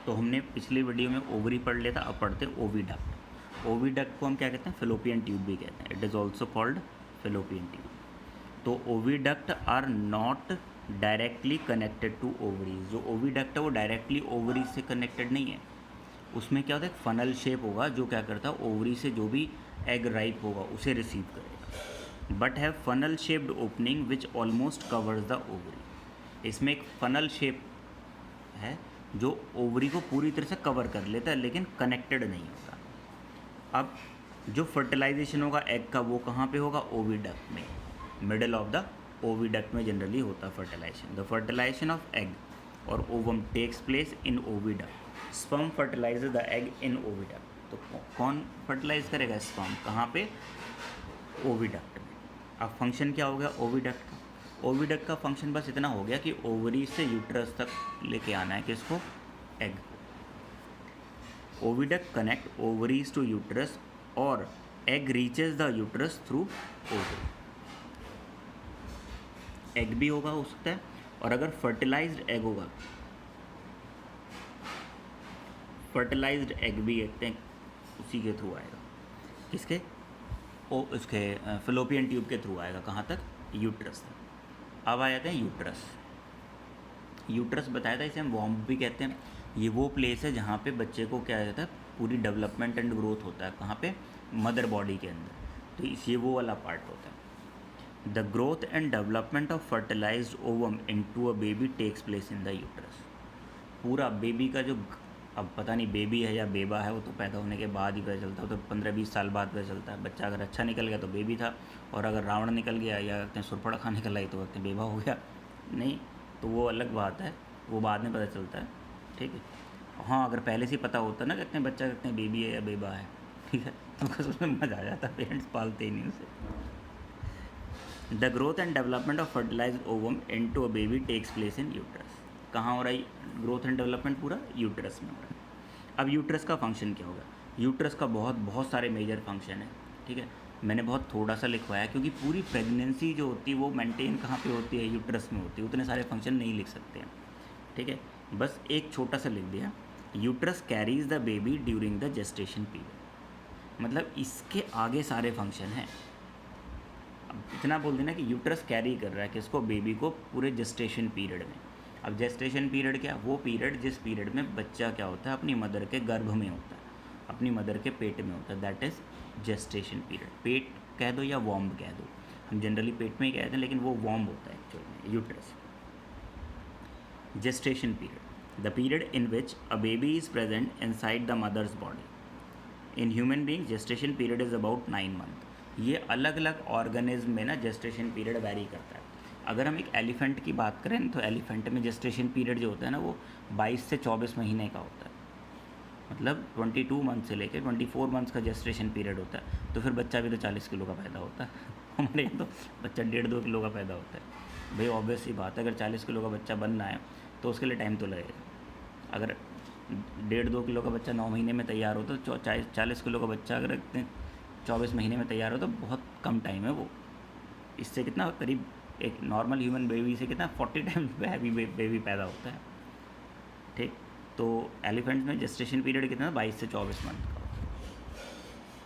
तो हमने पिछली वीडियो में ओवरी पढ़ लिया था, अब पढ़ते ओविडक्ट। ओविडक्ट को हम क्या कहते हैं? फेलोपियन ट्यूब भी कहते हैं। It is also called fallopian tube. तो oviduct are not directly connected to ovaries. जो ओविडक्ट है वो डायरेक्टली ओवरी से कनेक्टेड नहीं है। उसमें क्या होता है? फनल शेप होगा जो क्या करता है? ओवरी से जो भी एग राइप होगा उसे रिसीव करेगा। But have funnel shaped opening which almost covers the ovary. इसमें एक फनल शेप है जो ओवरी को पूरी तरह से कवर कर लेता है लेकिन कनेक्टेड नहीं होता। अब जो फर्टिलाइजेशन होगा एग का वो कहाँ पे होगा? ओविडक्ट में, मिडल ऑफ द ओविडक्ट में जनरली होता है fertilization. The fertilization of egg और ovum takes place in oviduct. Sperm fertilizes the egg in oviduct. तो कौन फर्टिलाइज करेगा स्पर्म? कहाँ पे? ओविडक्ट में। अब फंक्शन क्या हो गया ओविडक्ट का? ओविडक्ट का फंक्शन बस इतना हो गया कि ओवरी से यूट्रस तक लेके आना है किसको? एग को। Oviduct connect ovaries to uterus और egg reaches the uterus through ovary. Egg भी होगा हो सकता है, और अगर फर्टिलाइज्ड एग होगा, फर्टिलाइज्ड एग भी कहते हैं, उसी के थ्रू आएगा। किसके? उसके फेलोपियन ट्यूब के थ्रू आएगा। कहाँ तक? यूट्रस तक। अब आ जाते हैं यूट्रस। यूट्रस बताया था, इसे हम वॉम्ब भी कहते हैं। ये वो प्लेस है जहाँ पे बच्चे को क्या जाता है? पूरी डेवलपमेंट एंड ग्रोथ होता है। कहाँ पे? मदर बॉडी के अंदर। तो ये वो वाला पार्ट होता है। The growth and development of fertilised ovum into a baby takes place in the uterus. पूरा बेबी का जो, अब पता नहीं बेबी है या बेबा है, वो तो पैदा होने के बाद ही पता चलता है, तो 15-20 साल बाद पता चलता है। बच्चा अगर अच्छा निकल गया तो बेबी था, और अगर रावण निकल गया या कहते हैं सुरपड़खा निकल आई तो कहते हैं बेबा हो गया। नहीं, तो वो अलग बात है, वो बाद में पता चलता है। ठीक है। हाँ, अगर पहले से ही पता होता ना कहते हैं बच्चा कहते हैं बेबी है या बेबा है, ठीक है, तो बस उसमें मज़ा आ जाता, पेरेंट्स पालते ही नहीं उसे। The growth and development of fertilised ovum into a baby takes place in uterus. कहाँ हो रहा है ग्रोथ एंड डेवलपमेंट? पूरा यूट्रस में हो रहा है। अब यूट्रस का फंक्शन क्या होगा? यूट्रस का बहुत सारे मेजर फंक्शन है। ठीक है, मैंने बहुत थोड़ा सा लिखवाया क्योंकि पूरी प्रेगनेंसी जो होती है वो मेंटेन कहाँ पे होती है? यूट्रस में होती है। उतने सारे फंक्शन नहीं लिख सकते हैं। ठीक है, बस एक छोटा सा लिख दिया, uterus carries the baby during the gestation period. मतलब इसके आगे सारे फंक्शन हैं। अब इतना बोल देना कि यूट्रस कैरी कर रहा है किसको? बेबी को, पूरे जेस्टेशन पीरियड में। अब जेस्टेशन पीरियड क्या? वो पीरियड जिस पीरियड में बच्चा क्या होता है? अपनी मदर के गर्भ में होता है, अपनी मदर के पेट में होता है। That is gestation period. पेट कह दो या वॉम्ब कह दो, हम जनरली पेट में ही कहते हैं, लेकिन वो वॉम्ब होता है एक्चुअल में uterus. Gestation period, the period in which a baby is present inside the mother's body. In human being gestation period is about 9 month. ये अलग अलग ऑर्गेनिज्म में ना जेस्टेशन पीरियड वैरी करता है। अगर हम एक एलिफेंट की बात करें तो एलिफेंट में जेस्टेशन पीरियड जो होता है ना वो 22 से 24 महीने का होता है। मतलब 22 मंथ से लेकर 24 मंथ्स का जेस्टेशन पीरियड होता है। तो फिर बच्चा भी तो 40 किलो का पैदा होता है। हमारे यहाँ तो बच्चा 1.5-2 किलो का पैदा होता है। भाई ऑब्वियस सी बात है, अगर 40 किलो का बच्चा बनना है तो उसके लिए टाइम तो लगेगा। अगर 1.5-2 किलो का बच्चा 9 महीने में तैयार हो तो 40 किलो का बच्चा अगर 24 महीने में तैयार हो तो बहुत कम टाइम है वो। इससे कितना करीब एक नॉर्मल ह्यूमन बेबी से कितना 40 टाइम्स बेबी पैदा होता है। ठीक, तो एलिफेंट्स में जेस्टेशन पीरियड कितना? 22 से 24 मंथ का।